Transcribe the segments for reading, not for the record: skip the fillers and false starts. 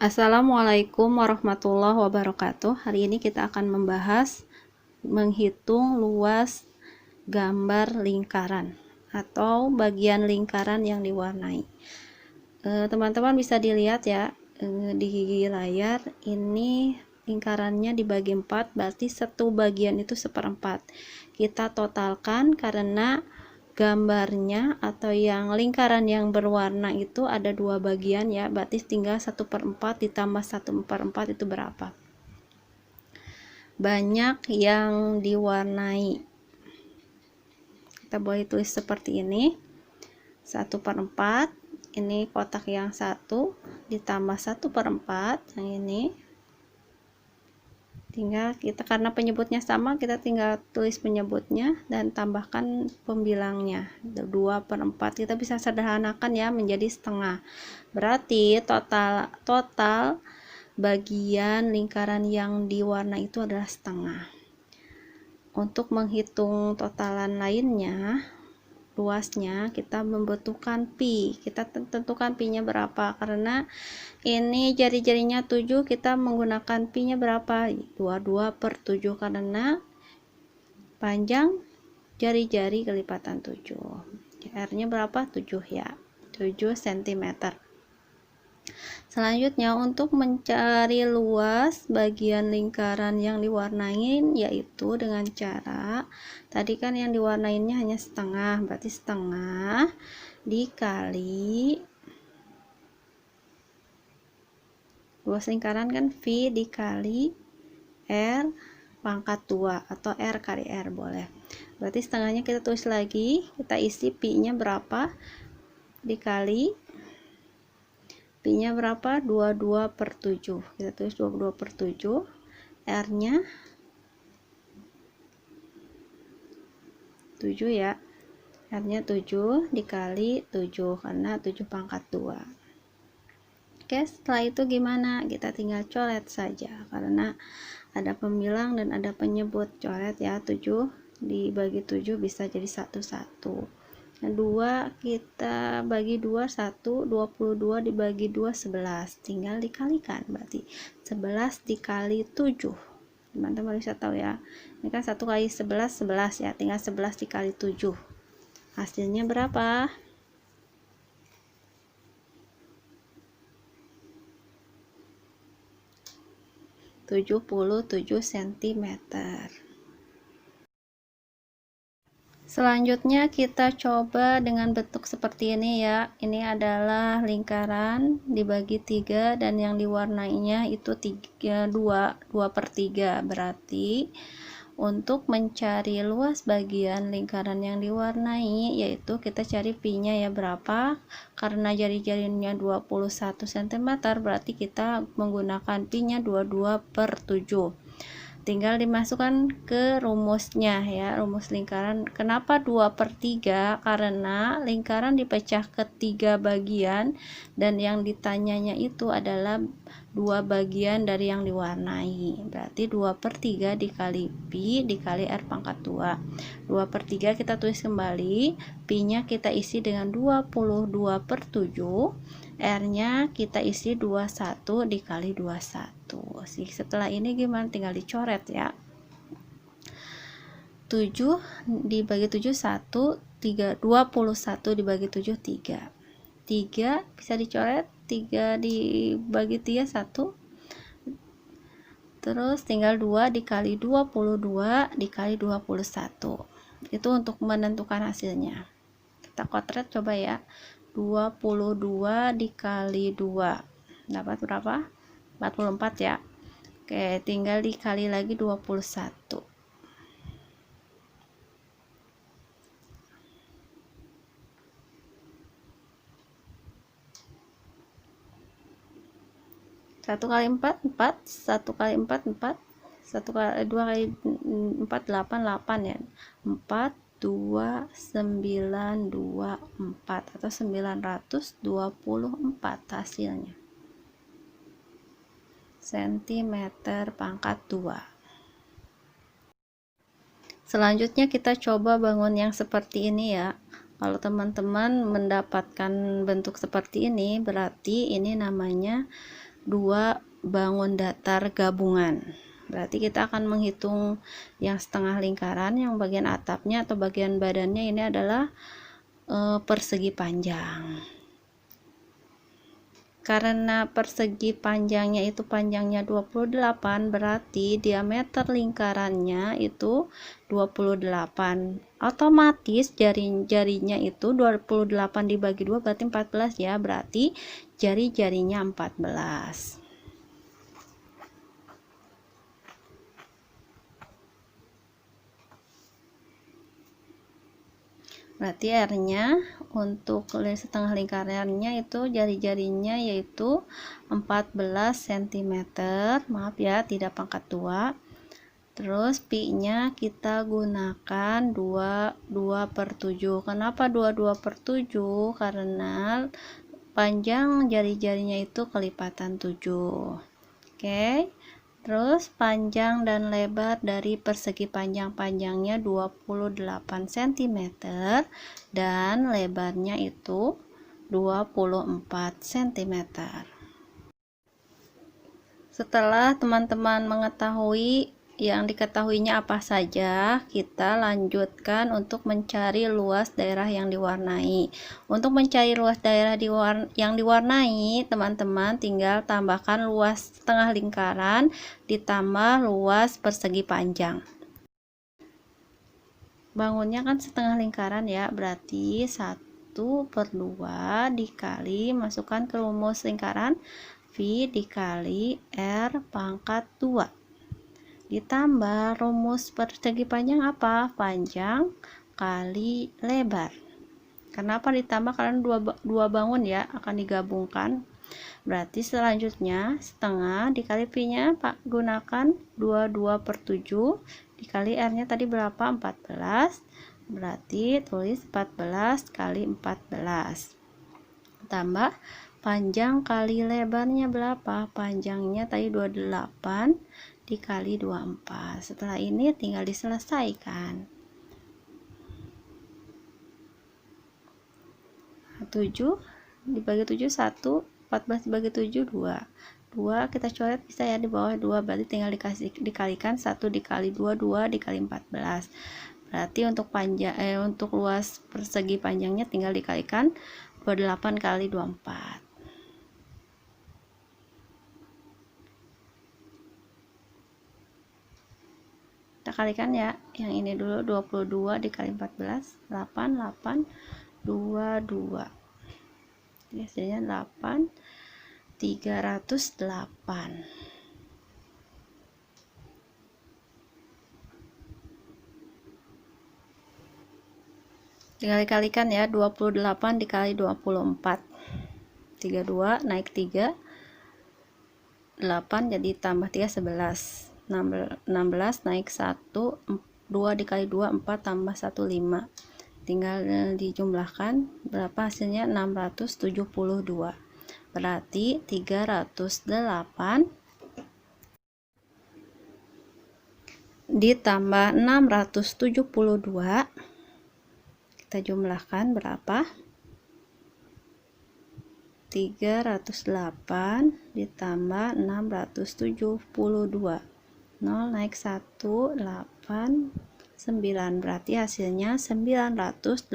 Assalamualaikum warahmatullahi wabarakatuh. Hari ini kita akan membahas menghitung luas gambar lingkaran atau bagian lingkaran yang diwarnai. Teman-teman bisa dilihat ya di layar, ini lingkarannya dibagi 4, berarti satu bagian itu seperempat. Kita totalkan karena gambarnya atau yang lingkaran yang berwarna itu ada 2 bagian ya, berarti tinggal 1/4 ditambah 1/4 itu berapa? Banyak yang diwarnai. Kita boleh tulis seperti ini, 1/4, ini kotak yang 1 ditambah 1/4 yang ini. Tinggal kita, karena penyebutnya sama, kita tinggal tulis penyebutnya dan tambahkan pembilangnya 2/4. Kita bisa sederhanakan ya menjadi setengah, berarti total bagian lingkaran yang diwarna itu adalah setengah. Untuk menghitung totalan lainnya, luasnya, kita membutuhkan pi. Kita tentukan pi nya berapa, karena ini jari-jarinya 7, kita menggunakan pi nya berapa, 22/7, karena panjang jari-jari kelipatan 7. R nya berapa, 7 ya, 7 cm. Selanjutnya, untuk mencari luas bagian lingkaran yang diwarnai, yaitu dengan cara, tadi kan yang diwarnainya hanya setengah, berarti setengah dikali luas lingkaran kan V dikali R pangkat 2 atau R kali R boleh. Berarti setengahnya kita tulis lagi, kita isi pi nya berapa, dikali pi nya berapa, 22/7. Kita tulis 22/7. R nya 7 ya, R nya 7 dikali 7 karena 7 pangkat 2. Oke, setelah itu gimana? Kita tinggal coret saja karena ada pembilang dan ada penyebut. Coret ya, 7 dibagi 7 bisa jadi 1/1. Nah, 2 kita bagi 2, 1, 22 dibagi 2, 11. Tinggal dikalikan, berarti 11 dikali 7. Teman-teman bisa tahu ya, ini kan 1 kali 11, 11 ya, tinggal 11 dikali 7. Hasilnya berapa? 77 cm. Selanjutnya kita coba dengan bentuk seperti ini ya. Ini adalah lingkaran dibagi 3 dan yang diwarnainya itu 2/3. Berarti untuk mencari luas bagian lingkaran yang diwarnai, yaitu kita cari pi nya ya berapa, karena jari-jarinya 21 cm, berarti kita menggunakan pi nya 22/7. Tinggal dimasukkan ke rumusnya ya, rumus lingkaran. Kenapa 2/3? Karena lingkaran dipecah ke 3 bagian dan yang ditanyanya itu adalah 2 bagian dari yang diwarnai. Berarti 2/3 dikali pi dikali R pangkat 2. 2/3 kita tulis kembali, pi nya kita isi dengan 22/7, R nya kita isi 21 dikali 21. Setelah ini gimana? Tinggal dicoret ya. 7 dibagi 7 1, 21 dibagi 7 3. 3 bisa dicoret, 3 dibagi 3 1. Terus tinggal 2 dikali 22 dikali 21. Itu untuk menentukan hasilnya. Kita kotret coba ya. 22 dikali 2 dapat berapa? 44 ya. Oke, tinggal dikali lagi 21. Satu kali 4 4, 1 kali 4 4, 1 kali 2 kali 4 8 8 ya. 4 2 9 2 4 atau 924 hasilnya. Sentimeter pangkat 2. Selanjutnya kita coba bangun yang seperti ini ya. Kalau teman-teman mendapatkan bentuk seperti ini, berarti ini namanya 2 bangun datar gabungan. Berarti kita akan menghitung yang setengah lingkaran, yang bagian atapnya atau bagian badannya ini adalah persegi panjang. Karena persegi panjangnya itu panjangnya 28, berarti diameter lingkarannya itu 28. Otomatis jari-jarinya itu 28 dibagi 2 berarti 14 ya. Berarti jari-jarinya 14. Berarti R-nya untuk setengah lingkarannya itu jari-jarinya yaitu 14 cm. Maaf ya, tidak pangkat 2. Terus pi-nya kita gunakan 2/7. Kenapa 2/7? Karena panjang jari-jarinya itu kelipatan 7. Oke. Terus panjang dan lebar dari persegi panjangnya 28 cm dan lebarnya itu 24 cm. Setelah teman-teman mengetahui yang diketahuinya apa saja, kita lanjutkan untuk mencari luas daerah yang diwarnai. Untuk mencari luas daerah yang diwarnai, teman-teman tinggal tambahkan luas setengah lingkaran ditambah luas persegi panjang. Bangunnya kan setengah lingkaran ya, berarti 1/2 dikali, masukkan ke rumus lingkaran, V dikali R pangkat 2 ditambah rumus persegi panjang apa? Panjang kali lebar. Kenapa ditambah? Karena dua bangun ya akan digabungkan. Berarti selanjutnya setengah dikali pi-nya Pak gunakan 22/7 dikali R-nya tadi berapa? 14. Berarti tulis 14 kali 14 tambah panjang kali lebarnya berapa? Panjangnya tadi 28 dikali 24. Setelah ini tinggal diselesaikan. 7 dibagi 7 1, 14 dibagi 7 2. 2 kita coret bisa ya di bawah 2, berarti tinggal dikalikan 1 dikali 2 2 dikali 14. Berarti untuk untuk luas persegi panjangnya tinggal dikalikan 28 kali 24. Kita kalikan ya, yang ini dulu 22 dikali 14 8 22. Jadi hasilnya 8 308. Tinggal dikalikan ya, 28 dikali 24 32 naik 3 8 jadi tambah 3 11 16 naik 1 2 dikali 2 4 tambah 1 5. Tinggal dijumlahkan berapa hasilnya? 672. Berarti 308 ditambah 672 kita jumlahkan berapa? 308 ditambah 672. 0 naik 1 8 9, berarti hasilnya 980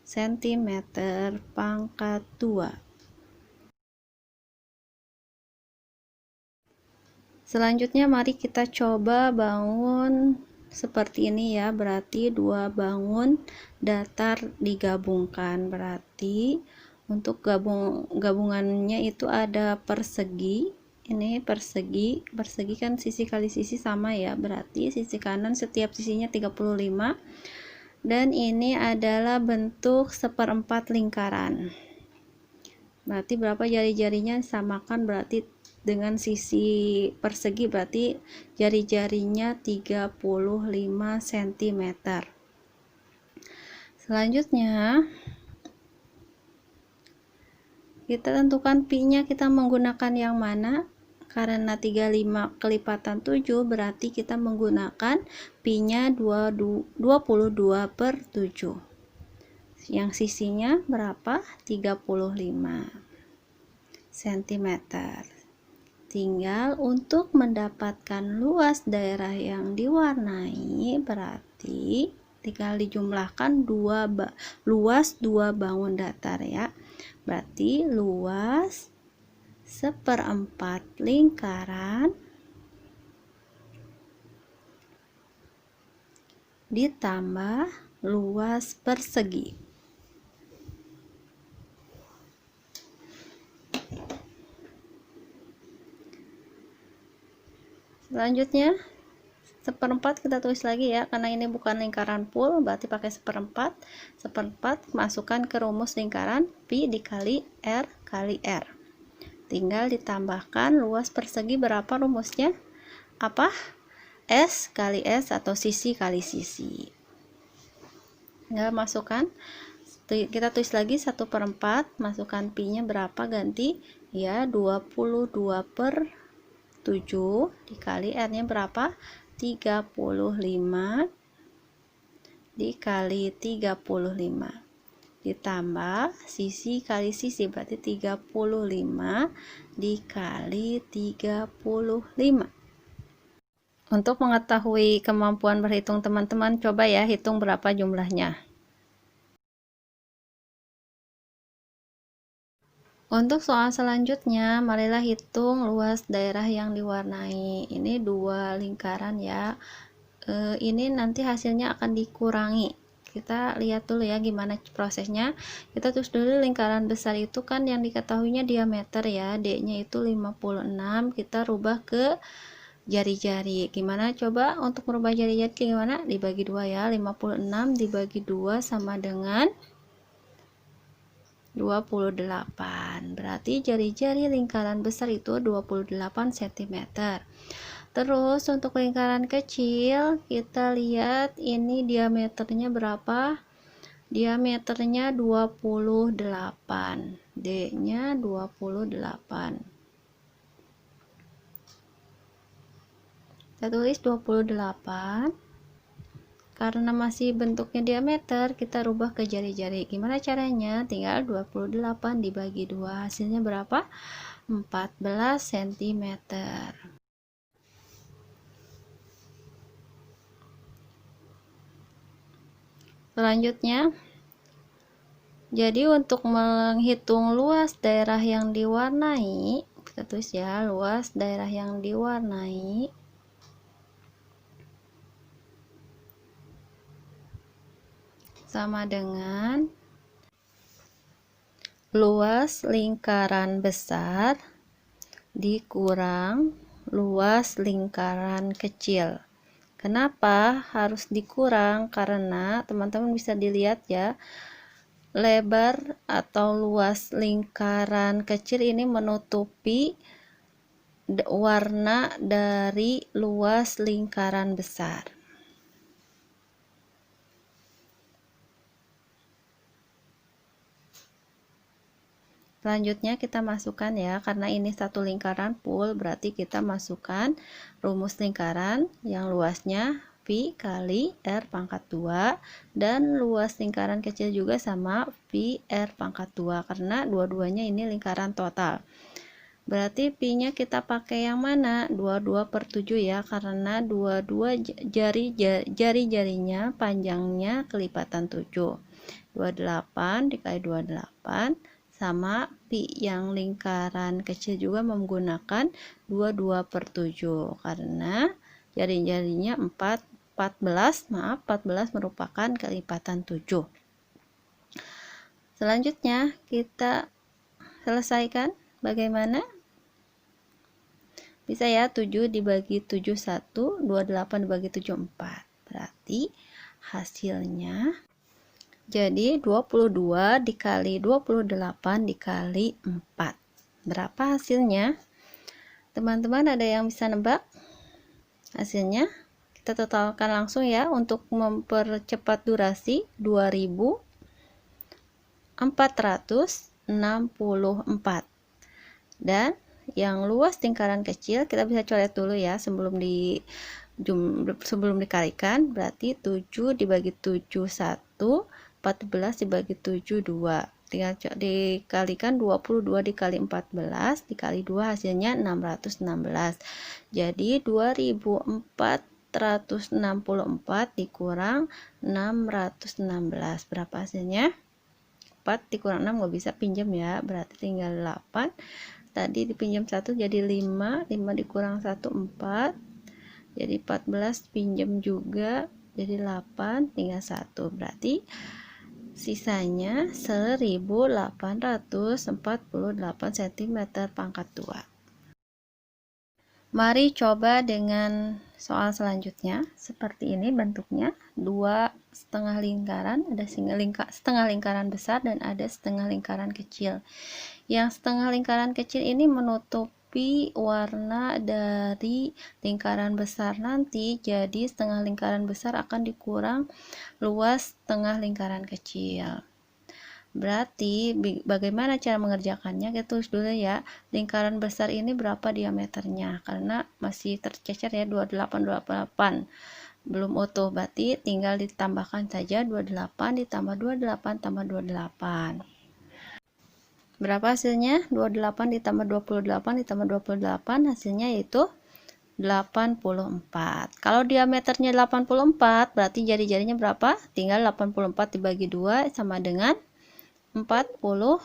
cm pangkat 2. Selanjutnya mari kita coba bangun seperti ini ya, berarti 2 bangun datar digabungkan. Berarti untuk gabungannya itu ada persegi. Ini persegi kan sisi kali sisi sama ya, berarti sisi kanan setiap sisinya 35 dan ini adalah bentuk 1/4 lingkaran. Berarti berapa jari-jarinya samakan, berarti dengan sisi persegi berarti jari-jarinya 35 cm. Selanjutnya kita tentukan pi-nya, kita menggunakan yang mana? Karena 35 kelipatan 7 berarti kita menggunakan pi-nya 22/7. Yang sisinya berapa? 35. cm. Tinggal untuk mendapatkan luas daerah yang diwarnai, berarti tinggal dijumlahkan luas dua bangun datar ya. Berarti luas 1/4 lingkaran ditambah luas persegi. Selanjutnya 1/4 kita tulis lagi ya, karena ini bukan lingkaran full, berarti pakai 1/4. 1/4 masukkan ke rumus lingkaran pi dikali r kali r. Tinggal ditambahkan luas persegi berapa rumusnya? Apa? S kali S atau sisi kali sisi. Tinggal masukkan, kita tulis lagi 1/4, masukkan pi nya berapa, ganti ya 22/7 dikali r nya berapa, 35 dikali 35 ditambah sisi kali sisi, berarti 35 dikali 35. Untuk mengetahui kemampuan berhitung teman-teman, coba ya hitung berapa jumlahnya. Untuk soal selanjutnya, marilah hitung luas daerah yang diwarnai. Ini dua lingkaran ya. Ini nanti hasilnya akan dikurangi. Kita lihat dulu ya gimana prosesnya. Kita tulis dulu lingkaran besar itu kan yang diketahuinya diameter ya. D-nya itu 56. Kita rubah ke jari-jari. Gimana coba untuk merubah jari-jari gimana? Dibagi 2 ya. 56 dibagi 2 sama dengan 28. Berarti jari-jari lingkaran besar itu 28 cm. Terus untuk lingkaran kecil kita lihat ini diameternya berapa? Diameternya 28. D-nya 28. Kita tulis 28. Karena masih bentuknya diameter, kita rubah ke jari-jari. Gimana caranya? Tinggal 28 dibagi 2. Hasilnya berapa? 14 cm. Selanjutnya, jadi untuk menghitung luas daerah yang diwarnai, kita tulis ya, luas daerah yang diwarnai sama dengan luas lingkaran besar dikurang luas lingkaran kecil. Kenapa harus dikurang? Karena teman-teman bisa dilihat ya, lebar atau luas lingkaran kecil ini menutupi warna dari luas lingkaran besar. Selanjutnya kita masukkan ya, karena ini satu lingkaran full, berarti kita masukkan rumus lingkaran yang luasnya pi kali r pangkat 2, dan luas lingkaran kecil juga sama pi r pangkat 2, karena dua-duanya ini lingkaran total. Berarti pi nya kita pakai yang mana? 22/7 ya, karena dua-dua jari-jarinya panjangnya kelipatan 7. 28 dikali 28 sama pi yang lingkaran kecil juga menggunakan 22/7, karena jari-jarinya 14 merupakan kelipatan 7. Selanjutnya kita selesaikan. Bagaimana? Bisa ya, 7 dibagi 7 1, 28 dibagi 7 4. Berarti hasilnya jadi 22 dikali 28 dikali 4. Berapa hasilnya? Teman-teman ada yang bisa nebak hasilnya? Kita totalkan langsung ya untuk mempercepat durasi. 2464. Dan yang luas lingkaran kecil kita bisa coret dulu ya sebelum dikalikan. Berarti 7 dibagi 7 1, 14 dibagi 7 2. tinggal dikalikan 22 dikali 14 dikali 2 hasilnya 616. Jadi 2464 dikurang 616 berapa hasilnya? 4 dikurang 6 nggak bisa pinjam ya, berarti tinggal 8. Tadi dipinjam 1 jadi 5 dikurang 1 4, jadi 14 pinjam juga jadi 8 tinggal 1, berarti sisanya 1848 cm pangkat 2. Mari coba dengan soal selanjutnya. Seperti ini bentuknya, dua setengah lingkaran, ada setengah lingkaran besar dan ada setengah lingkaran kecil. Yang setengah lingkaran kecil ini menutupi warna dari lingkaran besar nanti, jadi setengah lingkaran besar akan dikurang luas setengah lingkaran kecil. Berarti bagaimana cara mengerjakannya? Kita tulis dulu ya, lingkaran besar ini berapa diameternya, karena masih tercecer ya, 28 belum utuh, berarti tinggal ditambahkan saja 28 ditambah 28 tambah 28. Berapa hasilnya? 28 ditambah 28 ditambah 28 hasilnya yaitu 84. Kalau diameternya 84 berarti jari-jarinya berapa? Tinggal 84 dibagi 2 sama dengan 42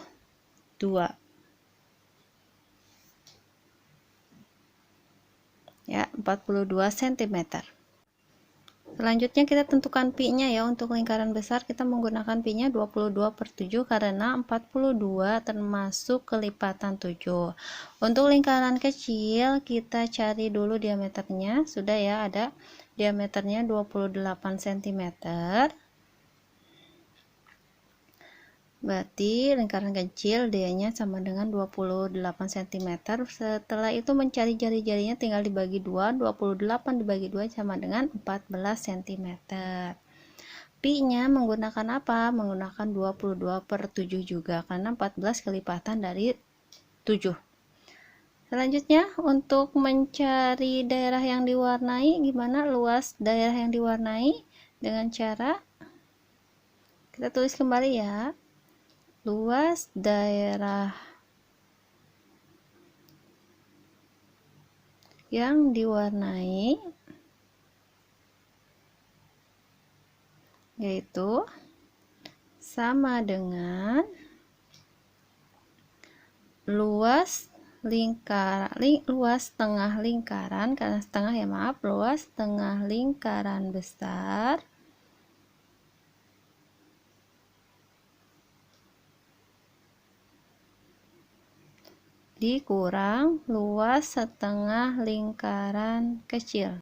ya, 42 cm. Selanjutnya kita tentukan pi-nya ya. Untuk lingkaran besar kita menggunakan pi-nya 22/7 karena 42 termasuk kelipatan 7. Untuk lingkaran kecil kita cari dulu diameternya. Sudah ya, ada diameternya 28 cm. Berarti lingkaran kecil D-nya sama dengan 28 cm. Setelah itu mencari jari-jarinya tinggal dibagi 2. 28 dibagi 2 sama dengan 14 cm. Pi-nya menggunakan apa? Menggunakan 22/7 juga karena 14 kelipatan dari 7. Selanjutnya untuk mencari daerah yang diwarnai, gimana luas daerah yang diwarnai? Dengan cara kita tulis kembali ya. Luas daerah yang diwarnai yaitu sama dengan luas tengah lingkaran, karena setengah ya maaf, luas tengah lingkaran besar dikurang luas setengah lingkaran kecil.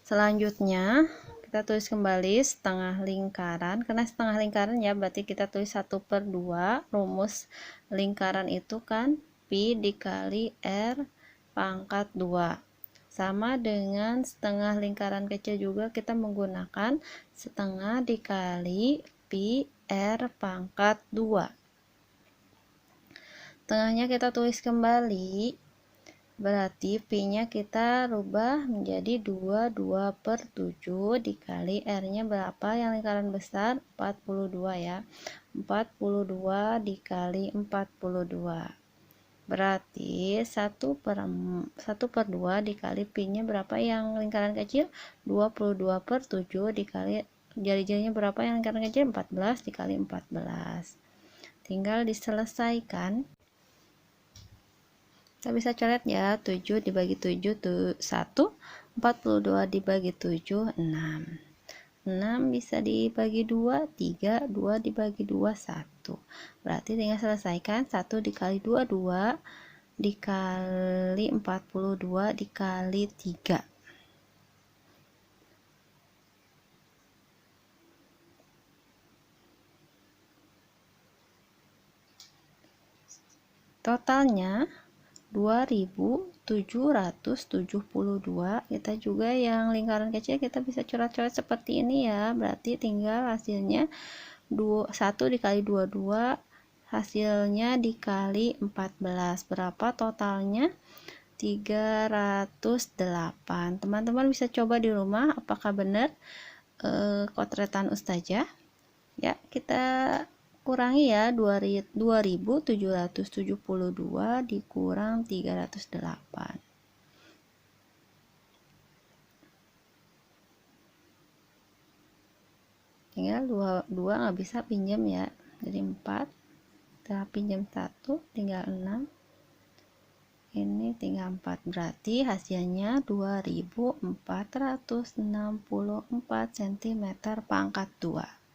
Selanjutnya kita tulis kembali setengah lingkaran, karena setengah lingkaran ya berarti kita tulis 1/2. Rumus lingkaran itu kan pi dikali r pangkat 2 sama dengan setengah lingkaran kecil juga kita menggunakan setengah dikali pi r pangkat 2. Tengahnya kita tulis kembali, berarti pi-nya kita rubah menjadi 22/7 dikali r-nya berapa yang lingkaran besar? 42 ya. 42 dikali 42. Berarti 1/2 dikali pi-nya berapa yang lingkaran kecil? 22/7 dikali jari-jarinya berapa yang lingkaran kecil? 14 dikali 14. Tinggal diselesaikan. Kita bisa coret ya, 7 dibagi 7 itu 1, 42 dibagi 7 6. 6 bisa dibagi 2 3, 2 dibagi 2 1. Berarti tinggal selesaikan, 1 dikali 2 dikali 42 dikali 3. Totalnya 2772. Kita juga yang lingkaran kecil kita bisa coret-coret seperti ini ya, berarti tinggal hasilnya 1 dikali 22 hasilnya dikali 14, berapa totalnya? 308. Teman-teman bisa coba di rumah apakah benar kotretan Ustazah. Ya, kita kurangi ya, 2772 dikurang 308. Tinggal 2 nggak bisa pinjam ya, jadi 4. Kita pinjam 1, tinggal 6. Ini tinggal 4, berarti hasilnya 2464 cm pangkat 2.